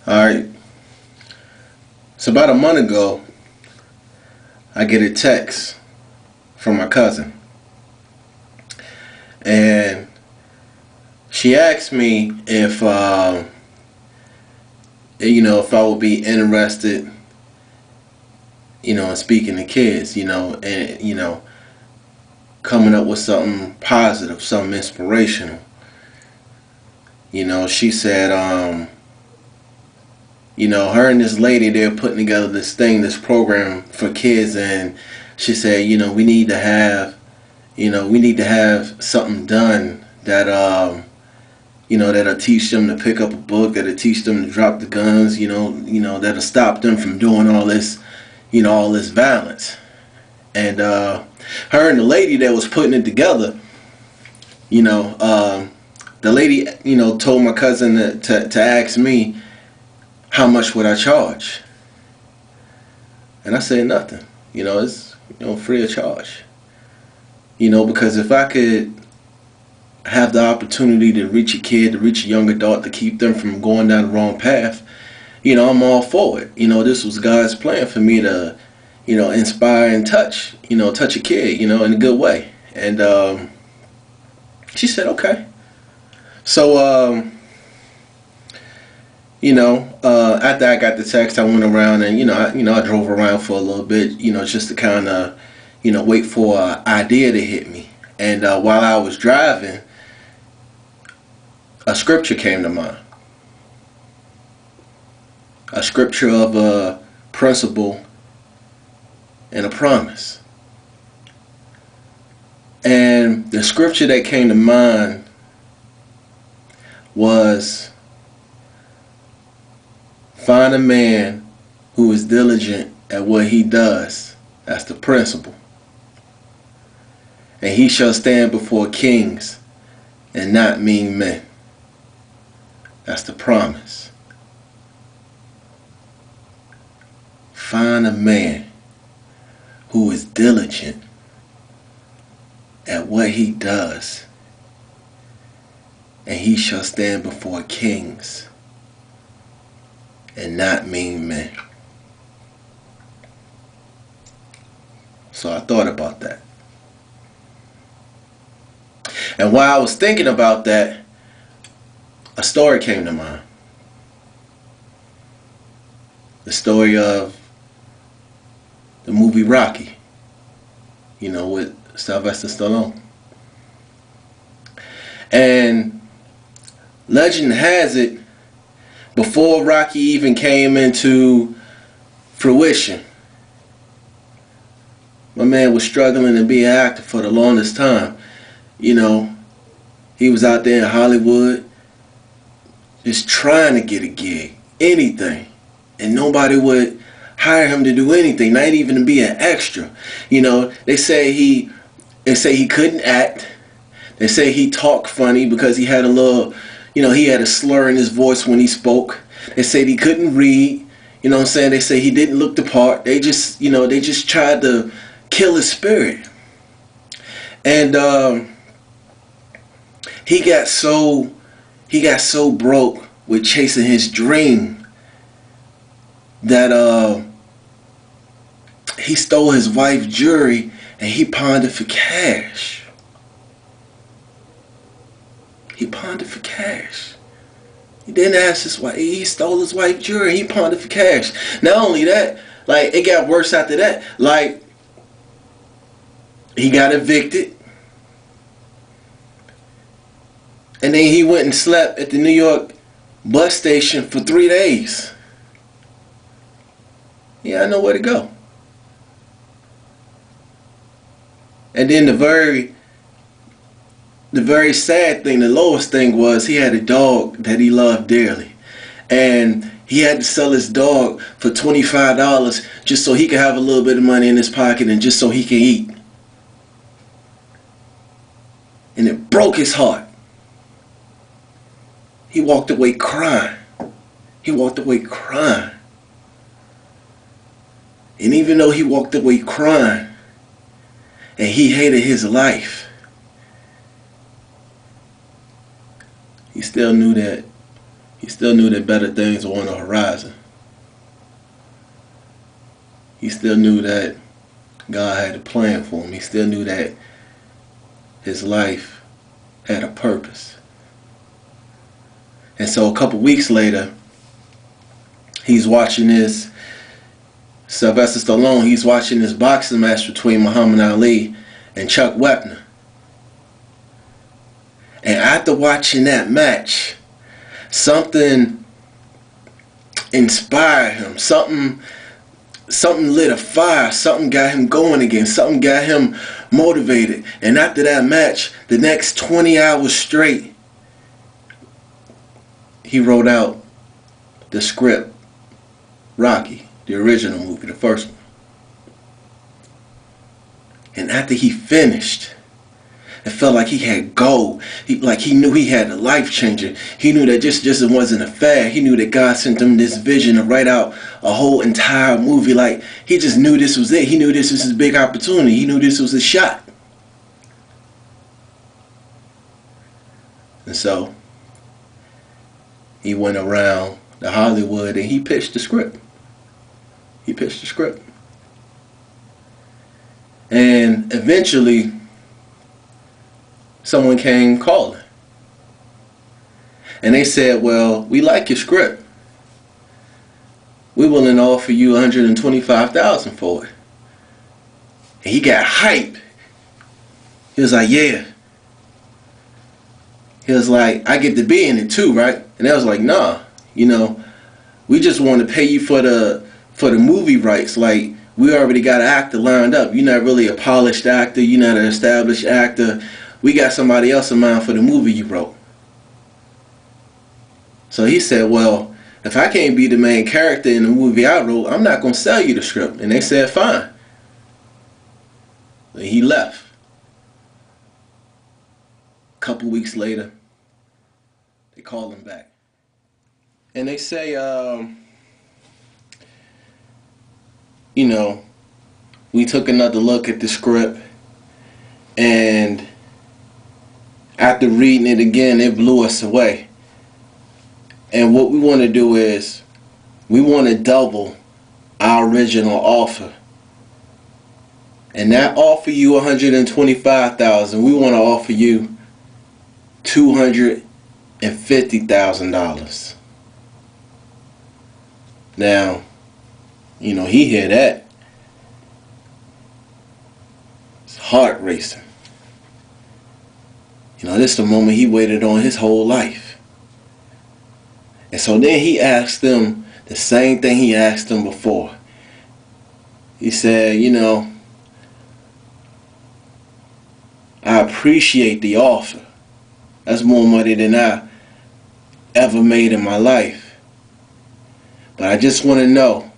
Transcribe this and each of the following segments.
Alright, so about a month ago, I get a text from my cousin. And she asked me if I would be interested, in speaking to kids, and coming up with something positive, something inspirational. She said, her and this lady, they're putting together this program for kids, and she said, we need to have something done that'll teach them to pick up a book, that'll teach them to drop the guns, that'll stop them from doing all this violence. And her and the lady that was putting it together, the lady, told my cousin to ask me how much would I charge. And I said nothing. It's free of charge. Because if I could have the opportunity to reach a kid, to reach a young adult, to keep them from going down the wrong path, I'm all for it. This was God's plan for me to, inspire and touch a kid, in a good way. And she said, okay. So, after I got the text, I went around and, I drove around for a little bit, just to kind of, wait for an idea to hit me. And while I was driving, a scripture came to mind. A scripture of a principle and a promise. And the scripture that came to mind was, find a man who is diligent at what he does. That's the principle. And he shall stand before kings and not mean men. That's the promise. Find a man who is diligent at what he does, and he shall stand before kings and not mean men. So I thought about that. And while I was thinking about that, a story came to mind. The story of the movie Rocky, with Sylvester Stallone. And legend has it, before Rocky even came into fruition, my man was struggling to be an actor for the longest time. He was out there in Hollywood just trying to get a gig, anything. And nobody would hire him to do anything, not even to be an extra. They say he couldn't act. They say he talked funny because he had he had a slur in his voice when he spoke. They said he couldn't read. They say he didn't look the part. They just tried to kill his spirit. And he got so broke with chasing his dream that he stole his wife's jewelry and he pawned it for cash. He pawned it for cash. He didn't ask his wife. He stole his wife's jewelry. He pawned it for cash. Not only that, it got worse after that. He got evicted. And then he went and slept at the New York bus station for 3 days. Yeah, I know where to go. And then the very sad thing, the lowest thing was, he had a dog that he loved dearly. And he had to sell his dog for $25 just so he could have a little bit of money in his pocket and just so he could eat. And it broke his heart. He walked away crying. He walked away crying. And even though he walked away crying and he hated his life, he still knew that He still knew that better things were on the horizon. He still knew that God had a plan for him. He still knew that his life had a purpose. And so a couple weeks later, he's watching this, Sylvester Stallone, he's watching this boxing match between Muhammad Ali and Chuck Wepner. And after watching that match, something inspired him. Something lit a fire. Something got him going again. Something got him motivated. And after that match, the next 20 hours straight, he wrote out the script, Rocky, the original movie, the first one. And after he finished, it felt like he had gold. He knew he had a life changer. He knew that just it wasn't a fad. He knew that God sent him this vision to write out a whole entire movie. Like, he just knew this was it. He knew this was his big opportunity. He knew this was his shot. And so he went around to Hollywood and he pitched the script. And eventually, someone came calling. And they said, well, we like your script. We're willing to offer you $125,000 for it. And he got hype. He was like, yeah. He was like, I get to be in it too, right? And I was like, nah, we just want to pay you for the movie rights. Like, we already got an actor lined up. You're not really a polished actor. You're not an established actor. We got somebody else in mind for the movie you wrote. So he said, well, if I can't be the main character in the movie I wrote, I'm not going to sell you the script. And they said, fine. And he left. A couple weeks later, they called him back. And they say, we took another look at the script, and after reading it again, it blew us away. And what we want to do is, we want to double our original offer. And that offer you $125,000, we want to offer you $250,000. Now, he hear that. His heart racing. This is the moment he waited on his whole life. And so then he asked them the same thing he asked them before. He said, I appreciate the offer. That's more money than I ever made in my life. But I just want to know,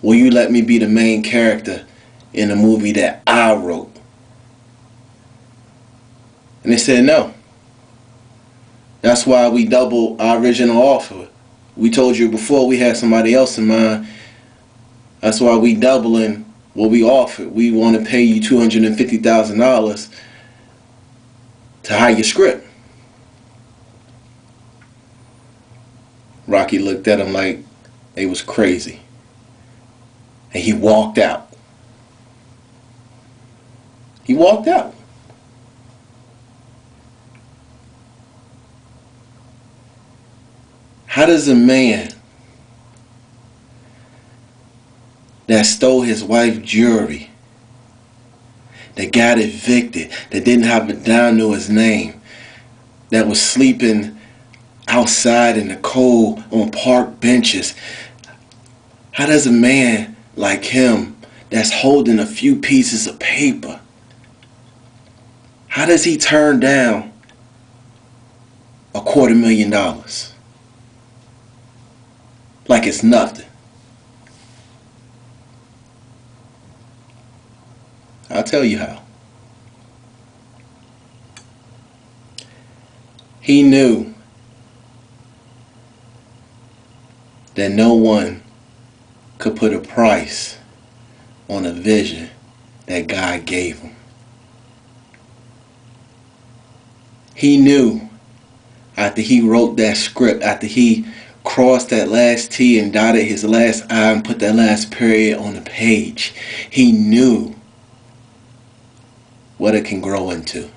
will you let me be the main character in a movie that I wrote? And they said no. That's why we doubled our original offer. We told you before we had somebody else in mind. That's why we doubling what we offered. We want to pay you $250,000 to hire your script. Rocky looked at him like they was crazy. And he walked out. He walked out. How does a man that stole his wife's jewelry, that got evicted, that didn't have a dime to his name, that was sleeping outside in the cold on park benches, how does a man like him that's holding a few pieces of paper, how does he turn down $250,000? Like it's nothing. I'll tell you how. He knew that no one could put a price on a vision that God gave him. He knew after he wrote that script, after he crossed that last T and dotted his last I and put that last period on the page, he knew what it can grow into.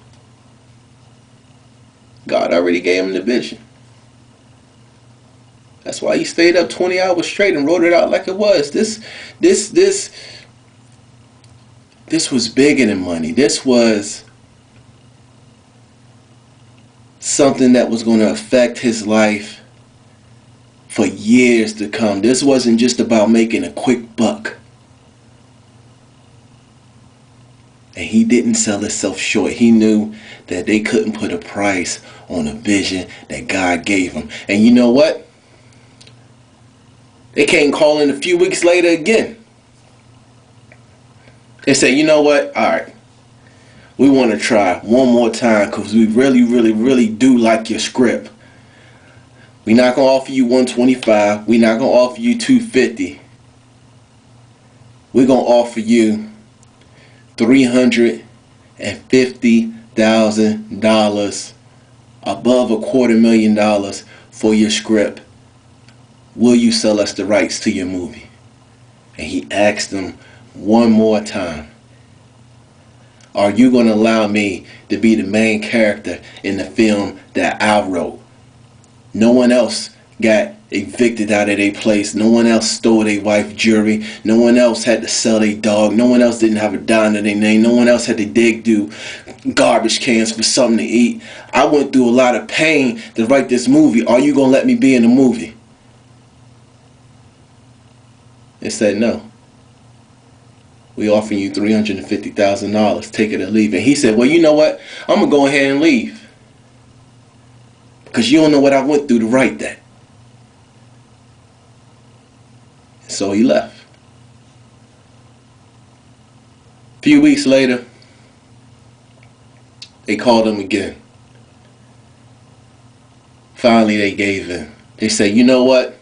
God already gave him the vision. That's why he stayed up 20 hours straight and wrote it out like it was. This was bigger than money. This was something that was going to affect his life for years to come. This wasn't just about making a quick buck. And he didn't sell himself short. He knew that they couldn't put a price on a vision that God gave him. And you know what? They came calling a few weeks later again. They said, you know what? All right. We want to try one more time because we really do like your script. We're not going to offer you 125. We're not going to offer you 250. We're going to offer you $350,000 above $250,000 for your script. Will you sell us the rights to your movie? And he asked them one more time, are you going to allow me to be the main character in the film that I wrote? No one else got evicted out of their place. No one else stole their wife's jewelry. No one else had to sell their dog. No one else didn't have a dime to their name. No one else had to dig through garbage cans for something to eat. I went through a lot of pain to write this movie. Are you going to let me be in the movie? They said no. We offering you $350,000. Take it or leave it. He said, well, you know what? I'm going to go ahead and leave. Because you don't know what I went through to write that. So he left. A few weeks later, they called him again. Finally, they gave in. They said, you know what?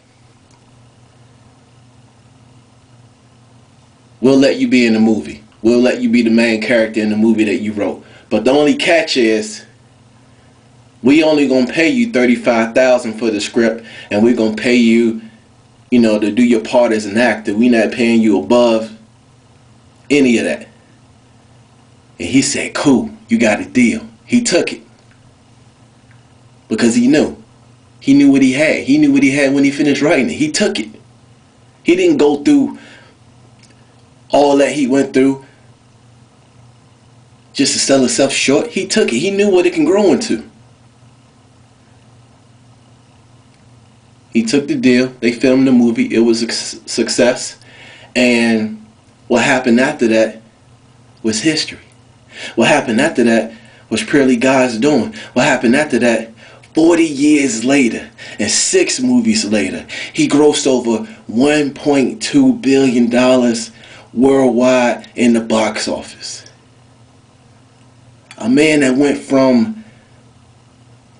We'll let you be in the movie. We'll let you be the main character in the movie that you wrote. But the only catch is, we only gonna pay you $35,000 for the script, and we're gonna pay you, to do your part as an actor. We not paying you above any of that. And he said, cool, you got a deal. He took it. Because he knew. He knew what he had. He knew what he had when he finished writing it. He took it. He didn't go through all that he went through just to sell himself short. He took it. He knew what it can grow into. He took the deal. They filmed the movie. It was a success. And what happened after that was history. What happened after that was purely God's doing. What happened after that, 40 years later and 6 movies later, he grossed over $1.2 billion worldwide in the box office. A man that went from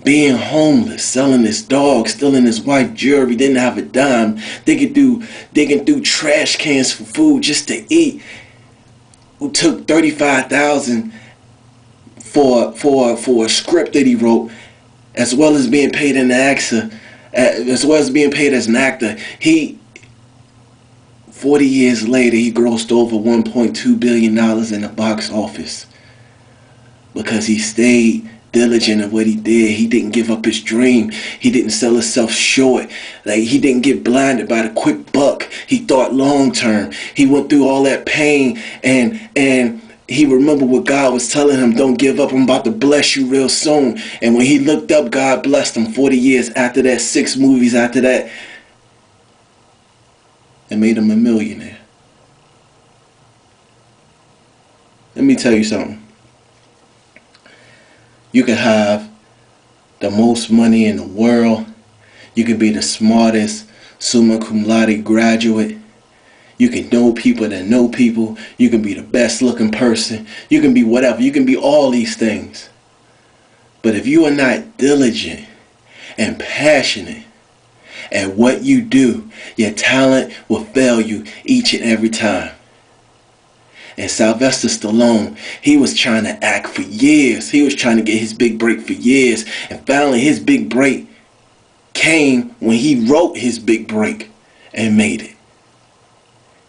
being homeless, selling his dog, stealing his wife's jewelry, didn't have a dime, digging through trash cans for food just to eat, who took $35,000 for a script that he wrote, as well as being paid as an actor. 40 years later, he grossed over $1.2 billion in the box office because he stayed diligent in what he did. He didn't give up his dream. He didn't sell himself short. He didn't get blinded by the quick buck. He thought long term. He went through all that pain and he remembered what God was telling him. Don't give up. I'm about to bless you real soon. And when he looked up, God blessed him. 40 years after that, 6 movies after that, and made him a millionaire. Let me tell you something. You can have the most money in the world. You can be the smartest summa cum laude graduate. You can know people that know people. You can be the best looking person. You can be whatever. You can be all these things. But if you are not diligent and passionate at what you do, your talent will fail you each and every time. And Sylvester Stallone, he was trying to act for years. He was trying to get his big break for years. And finally his big break came when he wrote his big break and made it.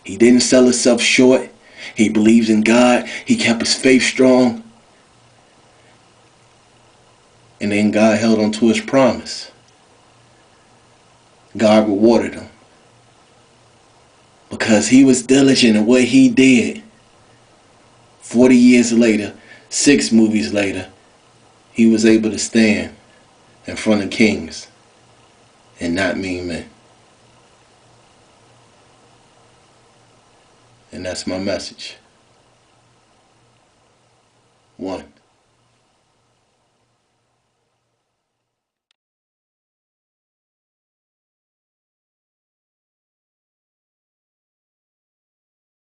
He didn't sell himself short. He believes in God. He kept his faith strong. And then God held on to his promise. God rewarded him. Because he was diligent in what he did. 40 years later, 6 movies later, he was able to stand in front of kings and not mean men. And that's my message. 1.